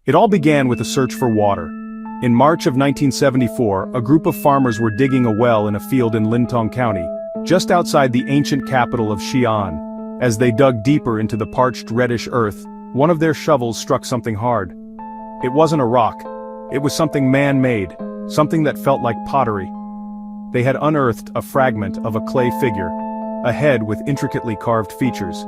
It all began with a search for water. In March of 1974, a group of farmers were digging a well in a field in Lintong County, just outside the ancient capital of Xi'an. As they dug deeper into the parched reddish earth, one of their shovels struck something hard. It wasn't a rock. It was something man-made, something that felt like pottery. They had unearthed a fragment of a clay figure, a head with intricately carved features.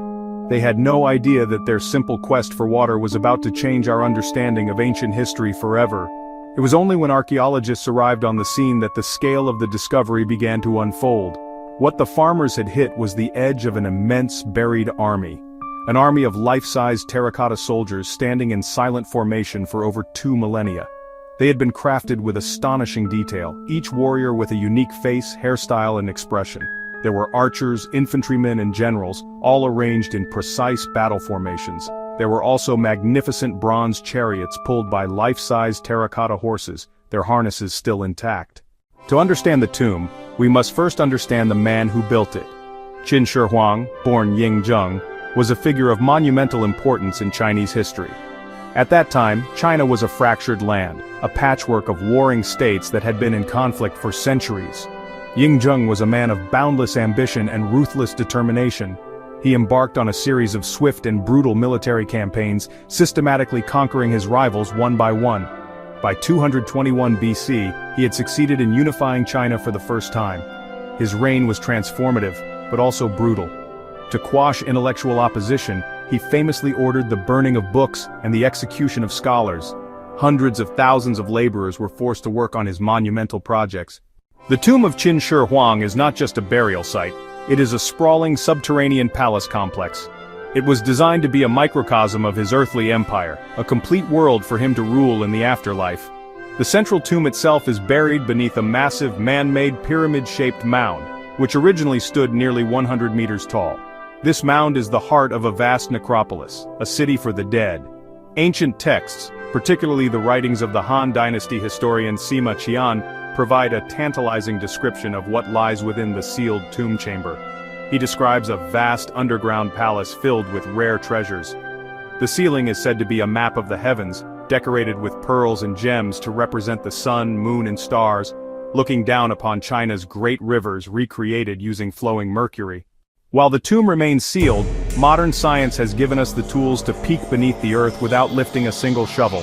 They had no idea that their simple quest for water was about to change our understanding of ancient history forever. It was only when archaeologists arrived on the scene that the scale of the discovery began to unfold. What the farmers had hit was the edge of an immense buried army. An army of life-size terracotta soldiers standing in silent formation for over 2 millennia. They had been crafted with astonishing detail, each warrior with a unique face, hairstyle, and expression. There were archers, infantrymen, and generals, all arranged in precise battle formations. There were also magnificent bronze chariots pulled by life-size terracotta horses, their harnesses still intact. To understand the tomb, we must first understand the man who built it. Qin Shi Huang, born Ying Zheng, was a figure of monumental importance in Chinese history. At that time, China was a fractured land, a patchwork of warring states that had been in conflict for centuries. Ying Zheng was a man of boundless ambition and ruthless determination. He embarked on a series of swift and brutal military campaigns, systematically conquering his rivals one by one. By 221 BC, he had succeeded in unifying China for the first time. His reign was transformative, but also brutal. To quash intellectual opposition, he famously ordered the burning of books and the execution of scholars. Hundreds of thousands of laborers were forced to work on his monumental projects. The tomb of Qin Shi Huang is not just a burial site, it is a sprawling subterranean palace complex. It was designed to be a microcosm of his earthly empire, a complete world for him to rule in the afterlife. The central tomb itself is buried beneath a massive man-made pyramid-shaped mound, which originally stood nearly 100 meters tall. This mound is the heart of a vast necropolis, a city for the dead. Ancient texts, particularly the writings of the Han Dynasty historian Sima Qian, provide a tantalizing description of what lies within the sealed tomb chamber. He describes a vast underground palace filled with rare treasures. The ceiling is said to be a map of the heavens, decorated with pearls and gems to represent the sun, moon, and stars, looking down upon China's great rivers recreated using flowing mercury. While the tomb remains sealed, modern science has given us the tools to peek beneath the earth without lifting a single shovel.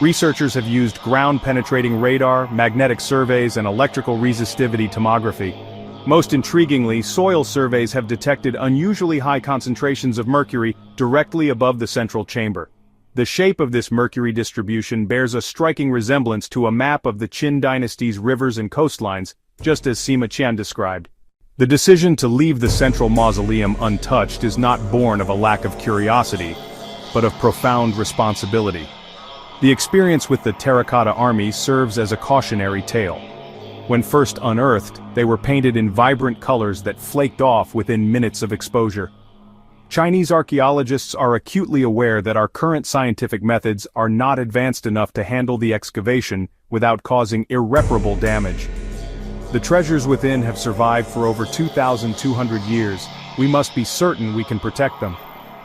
Researchers have used ground-penetrating radar, magnetic surveys, and electrical resistivity tomography. Most intriguingly, soil surveys have detected unusually high concentrations of mercury directly above the central chamber. The shape of this mercury distribution bears a striking resemblance to a map of the Qin dynasty's rivers and coastlines, just as Sima Qian described. The decision to leave the central mausoleum untouched is not born of a lack of curiosity, but of profound responsibility. The experience with the terracotta army serves as a cautionary tale. When first unearthed, they were painted in vibrant colors that flaked off within minutes of exposure. Chinese archaeologists are acutely aware that our current scientific methods are not advanced enough to handle the excavation without causing irreparable damage. The treasures within have survived for over 2,200 years. We must be certain we can protect them.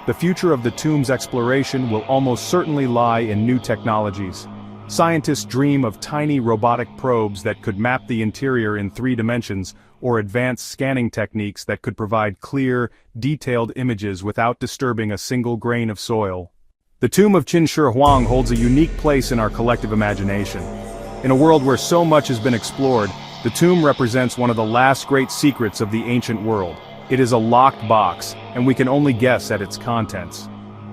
The future of the tomb's exploration will almost certainly lie in new technologies. Scientists dream of tiny robotic probes that could map the interior in 3 dimensions, or advanced scanning techniques that could provide clear, detailed images without disturbing a single grain of soil. The tomb of Qin Shi Huang holds a unique place in our collective imagination. In a world where so much has been explored, the tomb represents one of the last great secrets of the ancient world. It is a locked box, and we can only guess at its contents.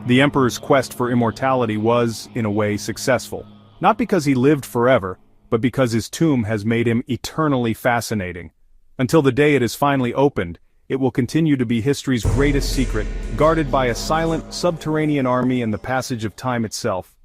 The emperor's quest for immortality was, in a way, successful. Not because he lived forever, but because his tomb has made him eternally fascinating. Until the day it is finally opened, it will continue to be history's greatest secret, guarded by a silent, subterranean army and the passage of time itself.